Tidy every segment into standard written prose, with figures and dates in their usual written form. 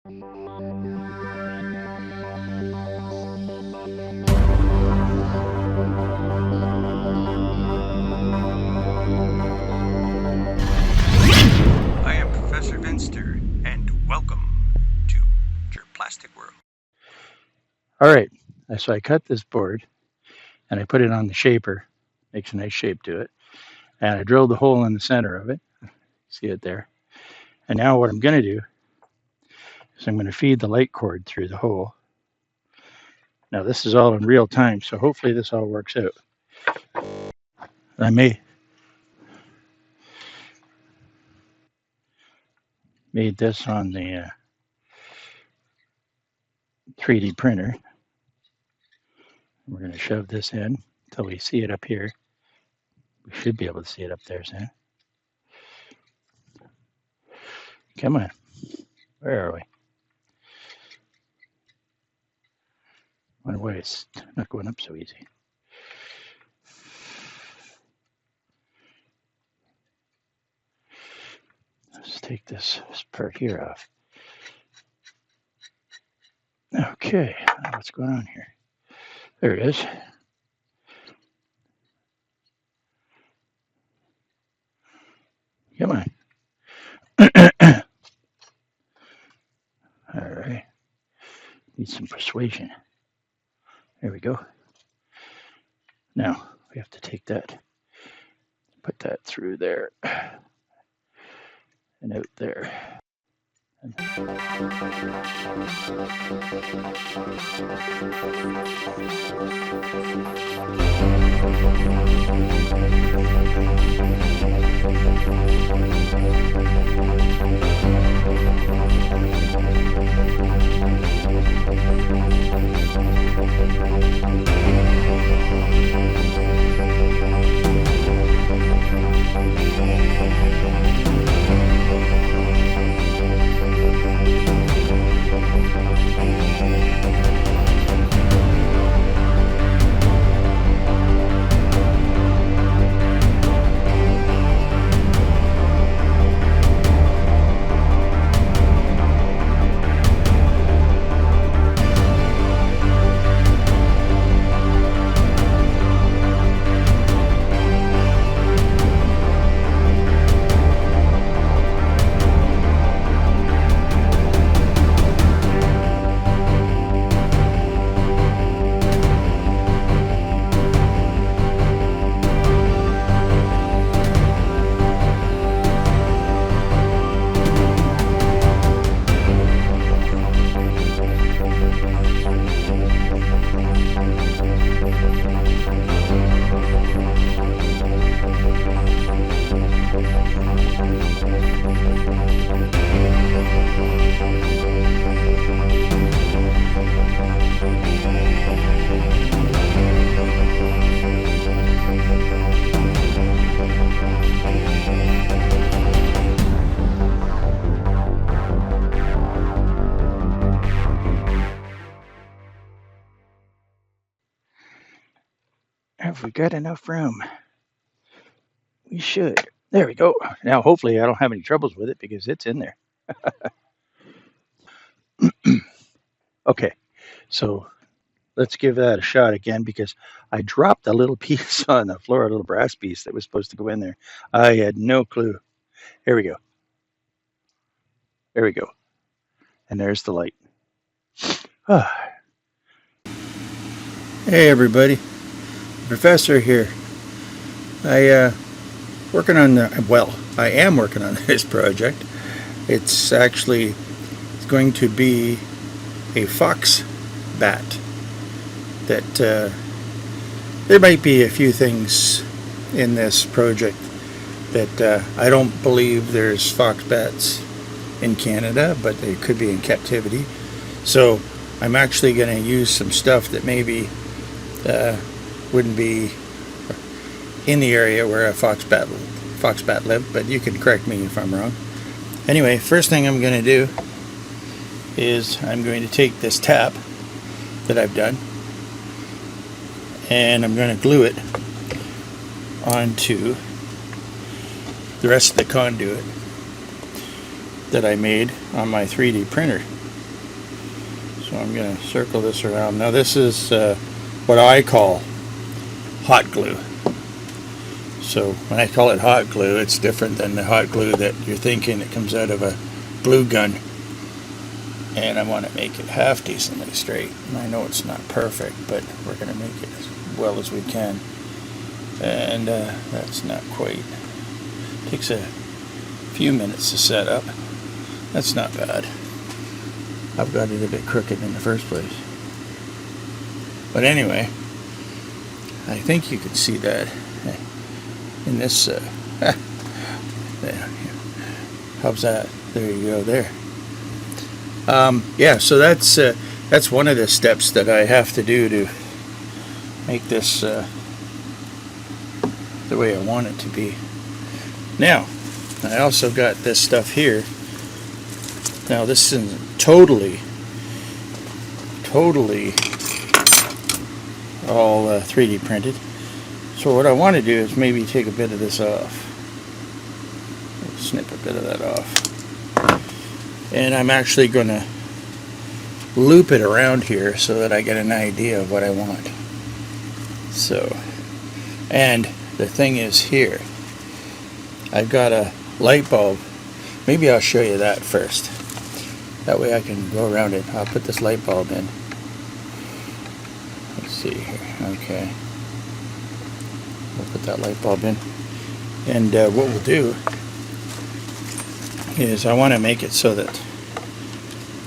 I am Professor Vinster, and welcome to Jurplastic World. Alright, so I cut this board and I put it on the shaper, makes a nice shape to it, and I drilled the hole in the center of it, see it there. And now what I'm going to do is I'm going to feed the light cord through the hole. Now this is all in real time, so hopefully this all works out. I made this on the 3D printer. We're going to shove this in until we see it up here. We should be able to see it up there, Sam. Come on. Where are we? I wonder why it's not going up so easy. Let's take this part here off. Okay, what's going on here? There it is. Come on. All right. Need some persuasion. There we go. Now we have to take that, put that through there and out there. Have we got enough room? We should. There we go. Now, hopefully, I don't have any troubles with it because it's in there. Okay, so let's give that a shot again because I dropped a little piece on the floor, a little brass piece that was supposed to go in there. I had no clue. Here we go. There we go. And there's the light. Hey, everybody. Professor here. I am working on this project. It's going to be a fox bat. That there might be a few things in this project that I don't believe there's fox bats in Canada, but they could be in captivity. So I'm actually going to use some stuff that maybe wouldn't be in the area where a fox bat lived, but you can correct me if I'm wrong. Anyway, first thing I'm going to do is I'm going to take this tap that I've done and I'm going to glue it onto the rest of the conduit that I made on my 3D printer. So I'm going to circle this around. Now this is what I call hot glue. So when I call it hot glue, it's different than the hot glue that you're thinking that comes out of a glue gun. And I want to make it half decently straight. And I know it's not perfect, but we're going to make it as well as we can. And that's not quite. Takes a few minutes to set up. That's not bad. I've got it a bit crooked in the first place. But anyway, I think you can see that in this. There. How's that? There you go. There. Yeah. So that's one of the steps that I have to do to make this the way I want it to be. Now, I also got this stuff here. Now this isn't totally all 3D printed. So what I want to do is maybe take a bit of this off. Snip a bit of that off. And I'm actually going to loop it around here so that I get an idea of what I want. So, and the thing is here, I've got a light bulb. Maybe I'll show you that first. That way I can go around it. I'll put this light bulb in. Let's see here. Okay. We'll put that light bulb in. And what we'll do is I want to make it so that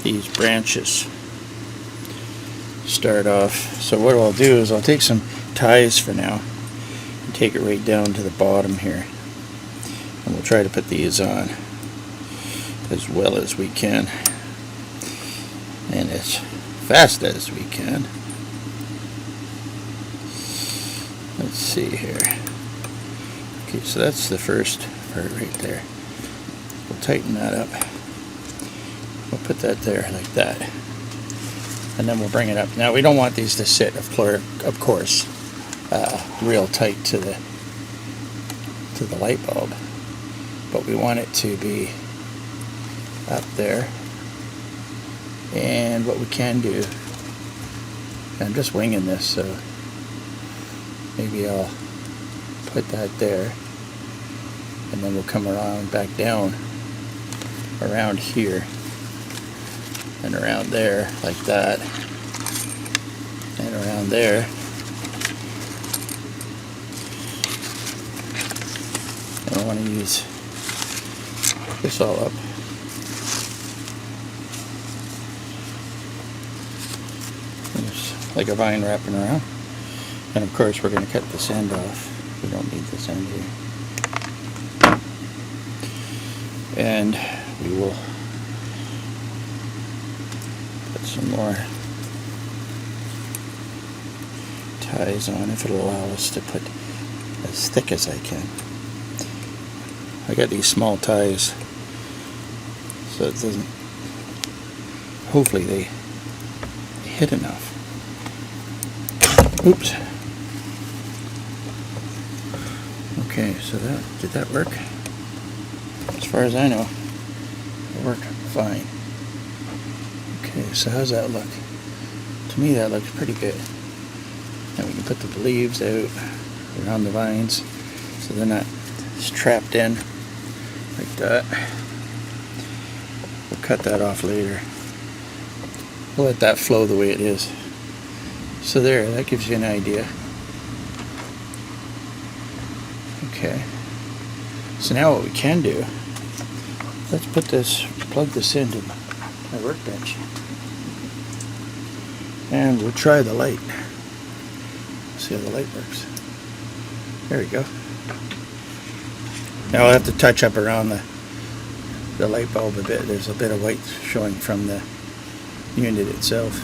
these branches start off. So what I'll do is I'll take some ties for now and take it right down to the bottom here. And we'll try to put these on as well as we can and as fast as we can. Let's see here. Okay, so that's the first part right there. We'll tighten that up. We'll put that there like that. And then we'll bring it up. Now we don't want these to sit, of course, real tight to the light bulb. But we want it to be up there. And what we can do, I'm just winging this, so maybe I'll put that there, and then we'll come around back down around here and around there like that, and around there. And I want to use this all up. There's like a vine wrapping around. And of course we're going to cut this end off. We don't need this end here. And we will put some more ties on if it'll allow us to put as thick as I can. I got these small ties so it doesn't, hopefully they hit enough. Oops. Okay, so did that work? As far as I know, it worked fine. Okay, so how's that look? To me that looks pretty good. Now we can put the leaves out around the vines so they're not trapped in like that. We'll cut that off later. We'll let that flow the way it is. So there, that gives you an idea. Okay. So now what we can do, let's plug this into my workbench. And we'll try the light. See how the light works. There we go. Now I'll have to touch up around the light bulb a bit. There's a bit of white showing from the unit itself.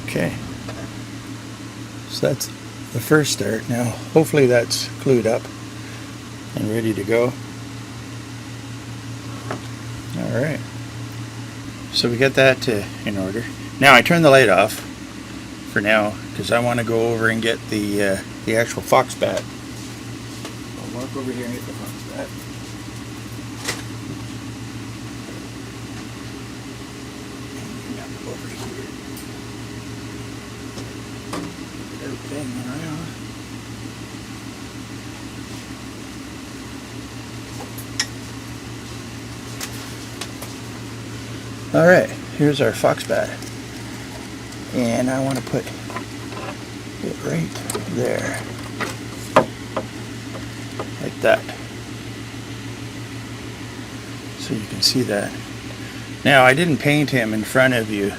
Okay. So that's the first start. Now hopefully that's glued up and ready to go. Alright. So we got that in order. Now I turn the light off for now because I want to go over and get the actual fox bat. I'll walk over here and get the fox bat. over here. They're banging around. All right, here's our foxbat, and I want to put it right there, like that, so you can see that. Now, I didn't paint him in front of you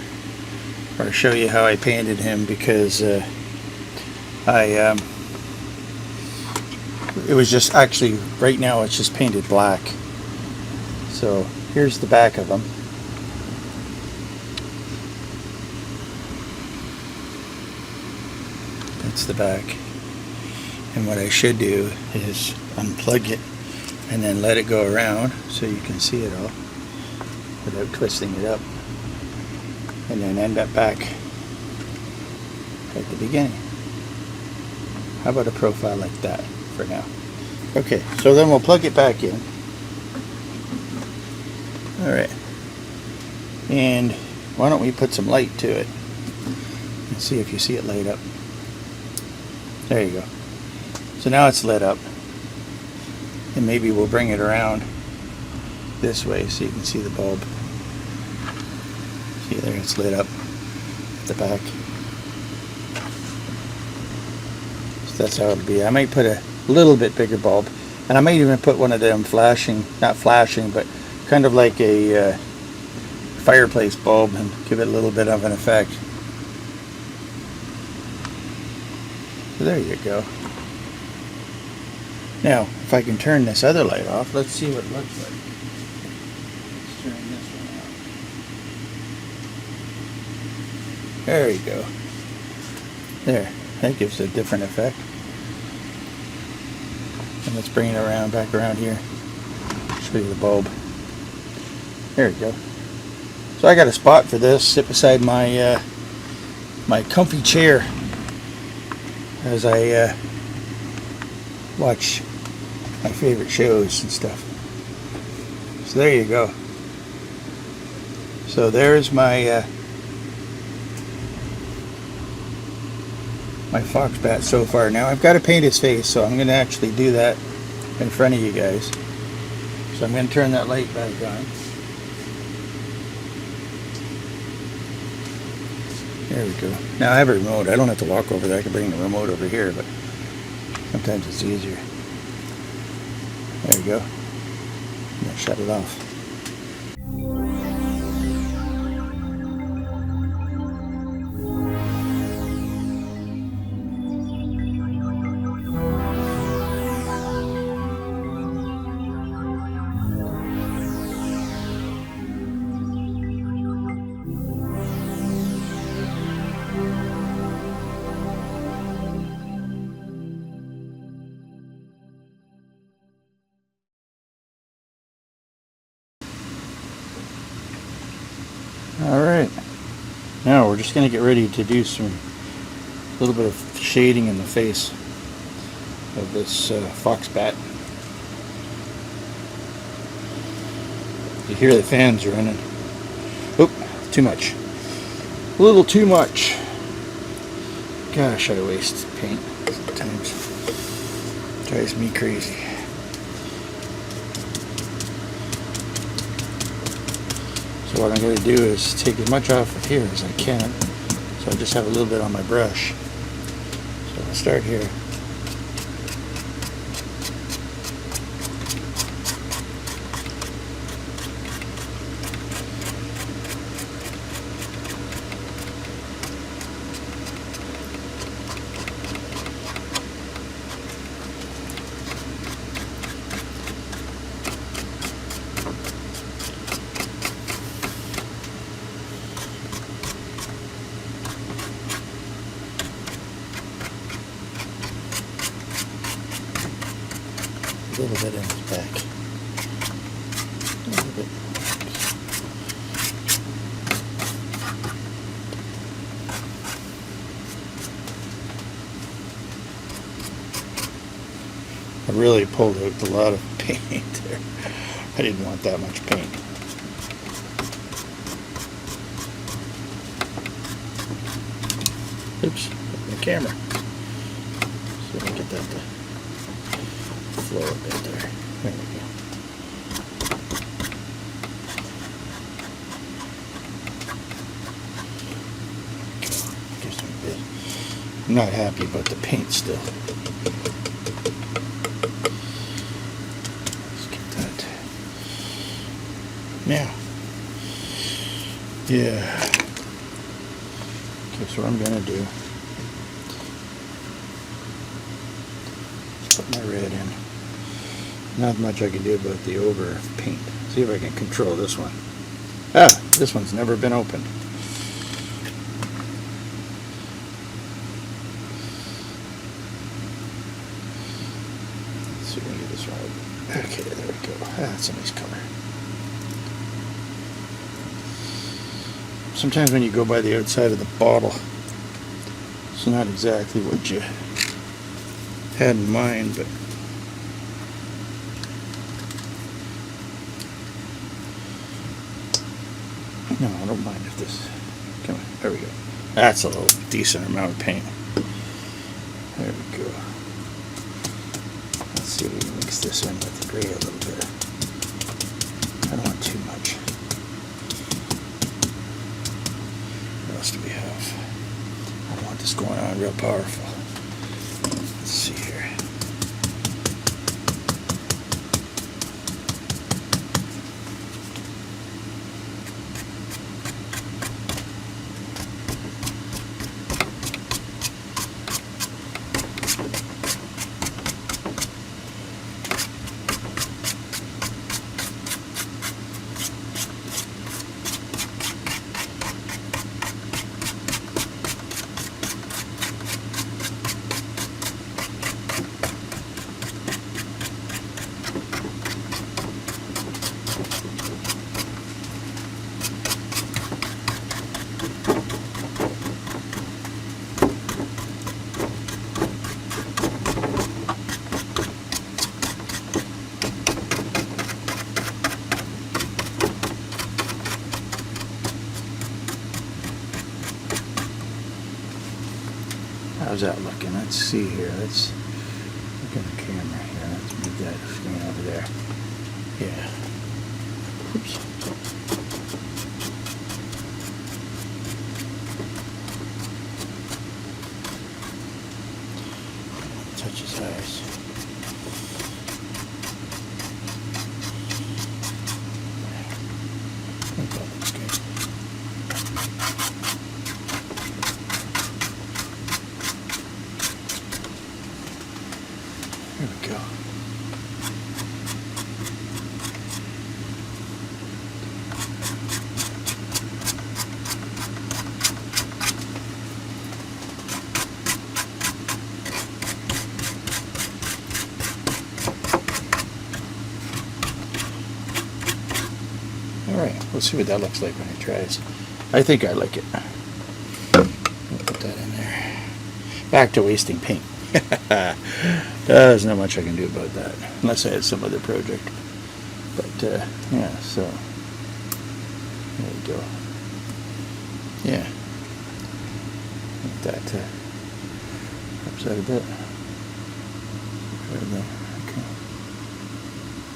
or show you how I painted him because it was just actually right now it's just painted black. So here's the back of him. That's the back. And what I should do is unplug it and then let it go around so you can see it all without twisting it up, and then end up back at the beginning. How about a profile like that for now? Okay, so then we'll plug it back in. Alright, and why don't we put some light to it and see if you see it light up. There you go. So now it's lit up, and maybe we'll bring it around this way so you can see the bulb. See there, it's lit up at the back. So that's how it'll be. I might put a little bit bigger bulb, and I might even put one of them flashing, not flashing, but kind of like a fireplace bulb, and give it a little bit of an effect. So there you go. Now, if I can turn this other light off, let's see what it looks like. Let's turn this one off. There you go. There, that gives a different effect. And let's bring it around, back around here. Show you the bulb. There you go. So I got a spot for this, sit beside my my comfy chair as I watch my favorite shows and stuff. So there you go. So there's my my foxbat so far. Now I've got to paint his face, so I'm going to actually do that in front of you guys. So I'm going to turn that light back on. There we go. Now I have a remote. I don't have to walk over there. I can bring the remote over here, but sometimes it's easier. There you go. I'm going to shut it off. Alright, now we're just going to get ready to do a little bit of shading in the face of this foxbat. You hear the fans running. Oop, too much. A little too much. Gosh, I waste paint sometimes. Drives me crazy. So what I'm going to do is take as much off of here as I can. So I just have a little bit on my brush. So I'll start here. A little bit in his back. A little bit. I really pulled out a lot of paint there. I didn't want that much paint. Oops, the camera. So we get that to flow a bit there. There we go. Just a bit. I'm not happy about the paint still. Let's get that. Now, yeah. Okay, so what I'm gonna do, put my red in. Not much I can do about the over paint. See if I can control this one. Ah, this one's never been opened. Let's see if we can get this right. Okay, there we go. Ah, that's a nice color. Sometimes when you go by the outside of the bottle, it's not exactly what you had in mind, but no, I don't mind if this. Come on, there we go. That's a little decent amount of paint. There we go. Let's see if we can mix this in with the gray a little bit. I don't want too much. What else do we have? I don't want this going on real powerful. Let's see here. How's that looking? Let's see here. Let's look at the camera here. Let's move that screen over there. Yeah. Oops. Touch his eyes. I think that looks good. There we go. Alright, let's see what that looks like when it dries. I think I like it. I'll put that in there. Back to wasting paint. There's not much I can do about that, unless I had some other project. But, yeah, so, there we go. Yeah. Like that, upside a bit. Okay.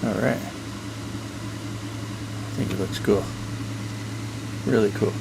Alright. I think it looks cool. Really cool.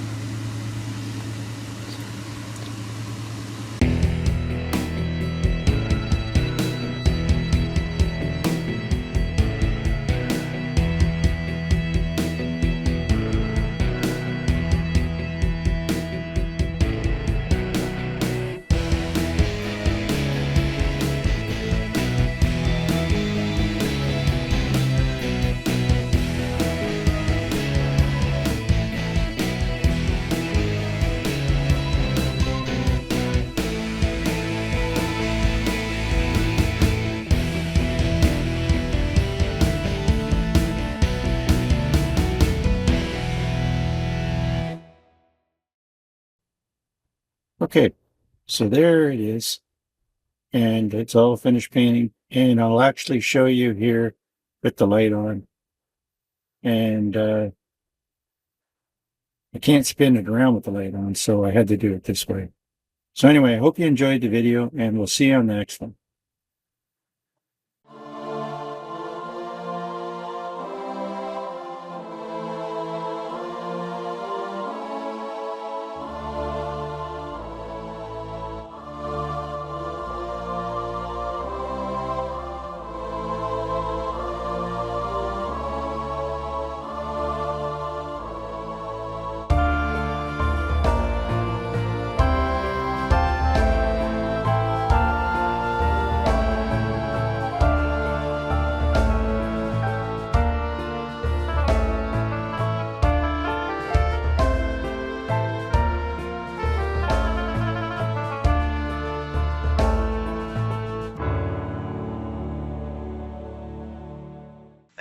Okay, so there it is, and it's all finished painting, and I'll actually show you here with the light on, and I can't spin it around with the light on, so I had to do it this way. So anyway, I hope you enjoyed the video, and we'll see you on the next one.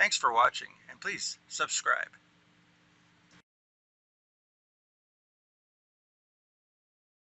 Thanks for watching, and please subscribe.